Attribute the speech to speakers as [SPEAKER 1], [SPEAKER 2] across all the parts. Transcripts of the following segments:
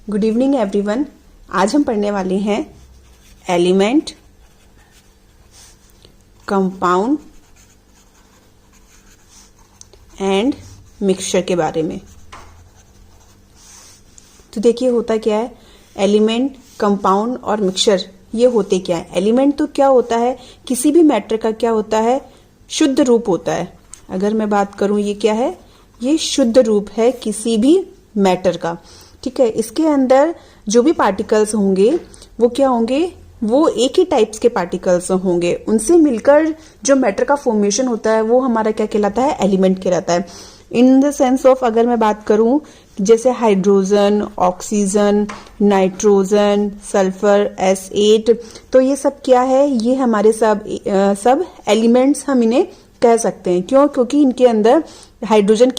[SPEAKER 1] Good evening everyone. आज हम पढ़ने वाले हैं एलिमेंट, कंपाउंड एंड मिक्सचर के बारे में। तो देखिए होता क्या है, एलिमेंट, कंपाउंड और मिक्सचर ये होते क्या है। एलिमेंट तो क्या होता है, किसी भी मैटर का क्या होता है, शुद्ध रूप होता है। अगर मैं बात करूं ये क्या है, ये शुद्ध रूप है किसी भी मैटर का। ठीक है, इसके अंदर जो भी पार्टिकल्स होंगे वो क्या होंगे, वो एक ही टाइप्स के पार्टिकल्स होंगे। उनसे मिलकर जो मैटर का फॉर्मेशन होता है वो हमारा क्या कहलाता है, एलिमेंट कहलाता है। इन द सेंस ऑफ अगर मैं बात करूं जैसे hydrogen, oxygen, nitrogen, sulphur, S8, तो ये सब क्या है, ये हमारे सब एलिमेंट्स हम इन्हें कह सकते हैं। क्यों? क्योंकि इनके अंदर हाइड्रोजन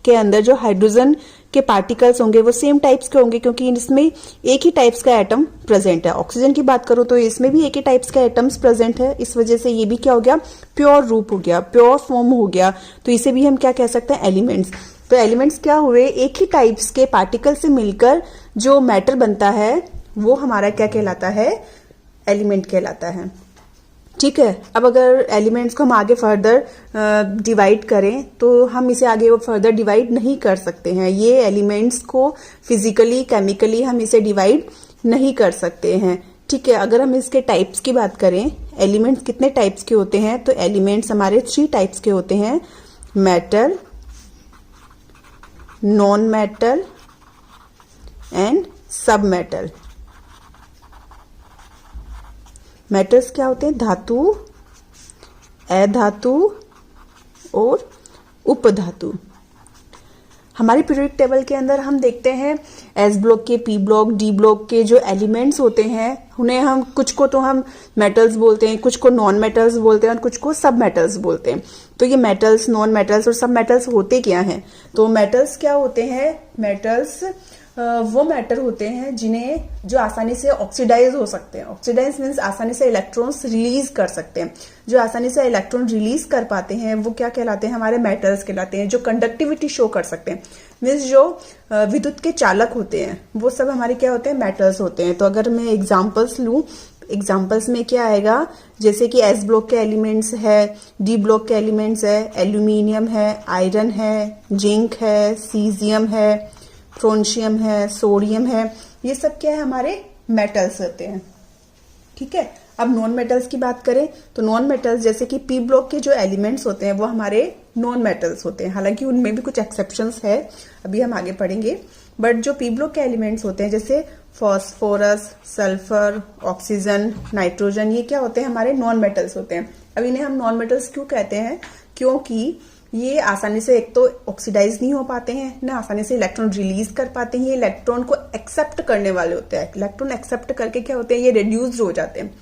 [SPEAKER 1] के अंदर जो हाइड्रोजन के पार्टिकल्स होंगे वो सेम टाइप्स के होंगे, क्योंकि इसमें एक ही टाइप्स का एटम प्रेजेंट है। ऑक्सीजन की बात करूं तो इसमें भी एक ही टाइप्स का एटम्स प्रेजेंट है। इस वजह से ये भी क्या हो गया, प्योर रूप हो गया, प्योर फॉर्म हो गया। तो इसे भी हम क्या कह सकते हैं, एलिमेंट्स। तो एलिमेंट्स क्या हुए, एक ही टाइप्स के पार्टिकल से मिलकर जो मैटर बनता है वो हमारा क्या कहलाता है, एलिमेंट कहलाता है। ठीक है, अब अगर एलिमेंट्स को हम आगे फर्दर डिवाइड करें तो हम इसे आगे फर्दर डिवाइड नहीं कर सकते हैं। ये एलिमेंट्स को फिजिकली, केमिकली हम इसे डिवाइड नहीं कर सकते हैं। ठीक है, अगर हम इसके टाइप्स की बात करें, एलिमेंट्स कितने टाइप्स के होते हैं, तो एलिमेंट्स हमारे 3 टाइप्स के होते हैं, मेटल, नॉन मेटल एंड सब मेटल। मेटल्स क्या होते हैं, धातु, अधातु और उपधातु। हमारी पीरियोडिक टेबल के अंदर हम देखते हैं एस ब्लॉक के, पी ब्लॉक, डी ब्लॉक के जो एलिमेंट्स होते हैं उन्हें हम कुछ को तो हम मेटल्स बोलते हैं, कुछ को नॉन मेटल्स बोलते हैं और कुछ को सब मेटल्स बोलते हैं। तो ये मेटल्स, नॉन मेटल्स और सब मेटल्स होते क्या हैं, तो मेटल्स क्या होते हैं, मेटल्स वो मैटर होते हैं जिन्हें जो आसानी से ऑक्सीडाइज हो सकते हैं। ऑक्सीडाइज मीन्स आसानी से इलेक्ट्रॉन्स रिलीज कर सकते हैं। जो आसानी से इलेक्ट्रॉन रिलीज कर पाते हैं वो क्या कहलाते हैं, हमारे मेटल्स कहलाते हैं। जो कंडक्टिविटी शो कर सकते हैं मीन्स जो विद्युत के चालक होते हैं वो सब हमारे क्या होते हैं, मेटल्स होते हैं। तो अगर मैं एग्जाम्पल्स लूं, एग्जाम्पल्स में क्या आएगा, जैसे कि एस ब्लॉक के एलिमेंट्स है, डी ब्लॉक के एलिमेंट्स है, एल्यूमिनियम है, आयरन है, जिंक है, सीजियम है, फ्रोंशियम है, सोडियम है, ये सब क्या है, हमारे मेटल्स होते हैं। ठीक है, अब नॉन मेटल्स की बात करें तो नॉन मेटल्स जैसे कि पी ब्लॉक के जो एलिमेंट्स होते हैं वो हमारे नॉन मेटल्स होते हैं। हालांकि उनमें भी कुछ एक्सेप्शंस है, अभी हम आगे पढ़ेंगे। बट जो पी ब्लॉक के एलिमेंट्स होते हैं जैसे फॉस्फोरस, सल्फर, ऑक्सीजन, नाइट्रोजन, ये क्या होते हैं, हमारे नॉन मेटल्स होते हैं। अब इन्हें हम नॉन मेटल्स क्यों कहते हैं, क्योंकि ये आसानी से एक तो ऑक्सीडाइज नहीं हो पाते हैं, ना आसानी से इलेक्ट्रॉन रिलीज कर पाते हैं। ये इलेक्ट्रॉन को एक्सेप्ट करने वाले होते हैं। इलेक्ट्रॉन एक्सेप्ट करके क्या होते हैं, ये रेड्यूस्ड हो जाते हैं।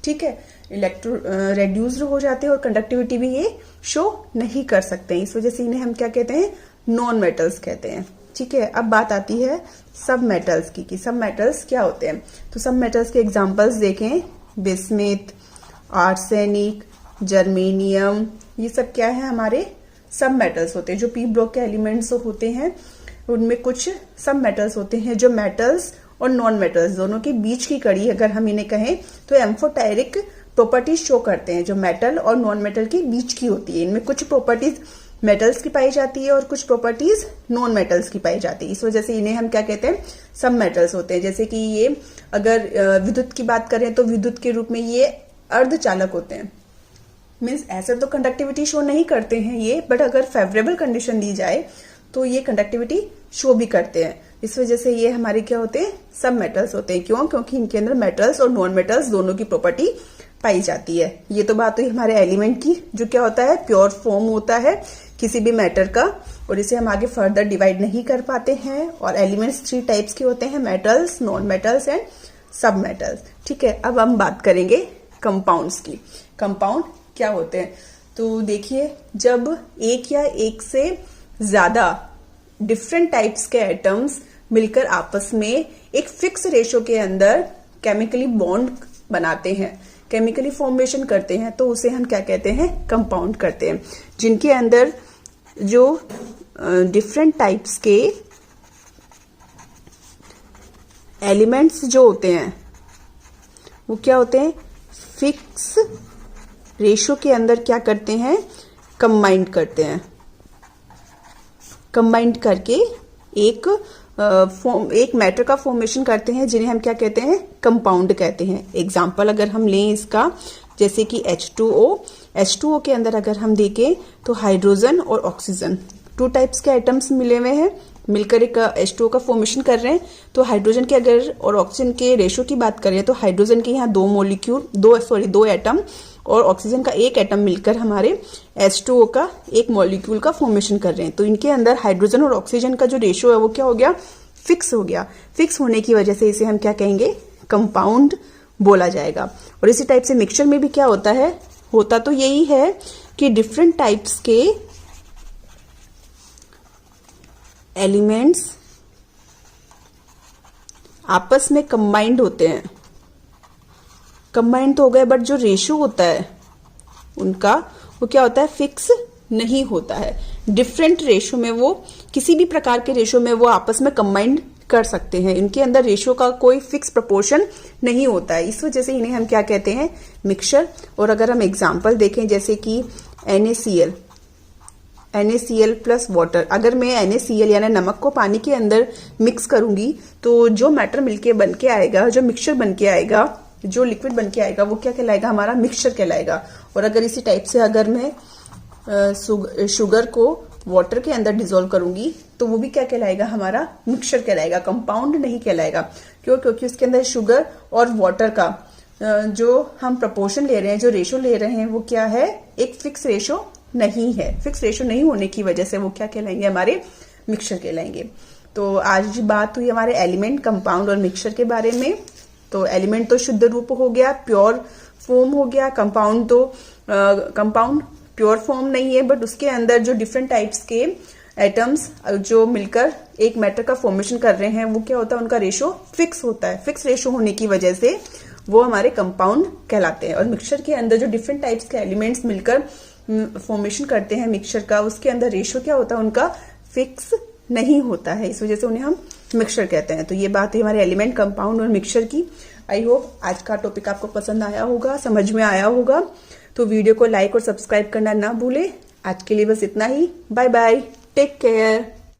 [SPEAKER 1] ठीक है, इलेक्ट्रॉन रेड्यूस्ड हो जाते हैं और कंडक्टिविटी भी ये शो नहीं कर सकते हैं। इस वजह से इन्हें हम क्या कहते हैं, नॉन मेटल्स कहते हैं। ठीक है, अब बात आती है सब मेटल्स की कि सब मेटल्स क्या होते हैं। तो सब मेटल्स के एग्जाम्पल्स देखें, बिस्मिथ, आर्सेनिक, जर्मेनियम, ये सब क्या है, हमारे सब मेटल्स होते हैं। जो पी ब्लॉक के एलिमेंट्स होते हैं उनमें कुछ सब मेटल्स होते हैं जो मेटल्स और नॉन मेटल्स दोनों के बीच की कड़ी अगर हम इन्हें कहें तो एम्फोटेरिक प्रॉपर्टीज शो करते हैं, जो मेटल और नॉन मेटल के बीच की होती है। इनमें कुछ प्रॉपर्टीज मेटल्स की पाई जाती है और कुछ प्रॉपर्टीज नॉन मेटल्स की पाई जाती है। इस वजह से इन्हें हम क्या कहते हैं, सब मेटल्स होते हैं। जैसे कि ये अगर विद्युत की बात करें तो विद्युत के रूप में ये अर्धचालक होते हैं। मीन्स ऐसे तो कंडक्टिविटी शो नहीं करते हैं ये, बट अगर फेवरेबल कंडीशन दी जाए तो ये कंडक्टिविटी शो भी करते हैं। इस वजह से ये हमारे क्या होते हैं, सब मेटल्स होते हैं। क्यों? क्योंकि इनके अंदर मेटल्स और नॉन मेटल्स दोनों की प्रॉपर्टी पाई जाती है। ये तो बात हुई हमारे एलिमेंट की, जो क्या होता है, प्योर फॉर्म होता है किसी भी मैटर का, और इसे हम आगे फर्दर डिवाइड नहीं कर पाते हैं। और एलिमेंट्स 3 टाइप्स के होते हैं, मेटल्स, नॉन मेटल्स एंड सब मेटल्स। ठीक है, अब हम बात करेंगे कंपाउंड्स की। कंपाउंड क्या होते हैं, तो देखिए जब एक या एक से ज्यादा डिफरेंट टाइप्स के एटम्स मिलकर आपस में एक फिक्स रेशो के अंदर केमिकली बॉन्ड बनाते हैं, केमिकली फॉर्मेशन करते हैं, तो उसे हम क्या कहते हैं, कंपाउंड करते हैं। जिनके अंदर जो डिफरेंट टाइप्स के एलिमेंट्स जो होते हैं वो क्या होते हैं, फिक्स रेशो के अंदर क्या करते हैं, कंबाइंड करते हैं। कंबाइंड करके एक मैटर का फॉर्मेशन करते हैं, जिन्हें हम क्या कहते हैं, कंपाउंड कहते हैं। एग्जाम्पल अगर हम लें इसका, जैसे कि H2O के अंदर अगर हम देखें तो हाइड्रोजन और ऑक्सीजन, 2 टाइप्स के एटम्स मिले हुए हैं, मिलकर एक H2O का फॉर्मेशन कर रहे हैं। तो हाइड्रोजन के अगर और ऑक्सीजन के रेशो की बात करें तो हाइड्रोजन के यहाँ 2 एटम और ऑक्सीजन का 1 एटम मिलकर हमारे H2O का एक मॉलिक्यूल का फॉर्मेशन कर रहे हैं। तो इनके अंदर हाइड्रोजन और ऑक्सीजन का जो रेशो है वो क्या हो गया, फिक्स हो गया। फिक्स होने की वजह से इसे हम क्या कहेंगे, कंपाउंड बोला जाएगा। और इसी टाइप से मिक्सचर में भी क्या होता है, होता तो यही है कि डिफरेंट टाइप्स के एलिमेंट्स आपस में कंबाइंड होते हैं। कंबाइंड तो हो गए, बट जो रेशो होता है उनका वो क्या होता है, फिक्स नहीं होता है। डिफरेंट रेशो में, वो किसी भी प्रकार के रेशो में वो आपस में कंबाइंड कर सकते हैं। इनके अंदर रेशो का कोई फिक्स प्रोपोर्शन नहीं होता है, इस वजह से इन्हें हम क्या कहते हैं, मिक्सचर। और अगर हम एग्जांपल देखें, जैसे कि NaCl प्लस वाटर, अगर मैं NaCl यानी नमक को पानी के अंदर मिक्स करूंगी तो जो मैटर मिलके बन के आएगा, जो मिक्सचर बन के आएगा, जो लिक्विड बन के आएगा, वो क्या कहलाएगा, हमारा मिक्सचर कहलाएगा। और अगर इसी टाइप से अगर मैं शुगर को वाटर के अंदर डिसॉल्व करूंगी तो वो भी क्या कहलाएगा, हमारा मिक्सचर कहलाएगा, कंपाउंड नहीं कहलाएगा। क्यों? क्योंकि उसके अंदर शुगर और वाटर का जो हम प्रपोर्शन ले रहे हैं, जो रेशो ले रहे हैं, वो क्या है, एक फिक्स रेशो नहीं है। फिक्स रेशो नहीं होने की वजह से वो क्या कहलाएंगे, हमारे मिक्सचर कहलाएंगे। तो आज बात हुई हमारे एलिमेंट, कंपाउंड और मिक्सचर के बारे में। तो एलिमेंट तो शुद्ध रूप हो गया, प्योर फॉर्म हो गया। कंपाउंड तो कंपाउंड प्योर फॉर्म नहीं है, बट उसके अंदर जो डिफरेंट टाइप्स के एटम्स जो मिलकर एक मैटर का फॉर्मेशन कर रहे हैं, वो क्या होता है, उनका रेशो फिक्स होता है। फिक्स रेशो होने की वजह से वो हमारे कंपाउंड कहलाते हैं। और मिक्सचर के अंदर जो डिफरेंट टाइप्स के एलिमेंट्स मिलकर फॉर्मेशन करते हैं मिक्सचर का, उसके अंदर रेशो क्या होता है, उनका फिक्स नहीं होता है, इस वजह से उन्हें हम मिक्सचर कहते हैं। तो ये बात है हमारे एलिमेंट, कंपाउंड और मिक्सचर की। आई होप आज का टॉपिक आपको पसंद आया होगा, समझ में आया होगा। तो वीडियो को लाइक और सब्सक्राइब करना ना भूले। आज के लिए बस इतना ही। Bye bye, take care.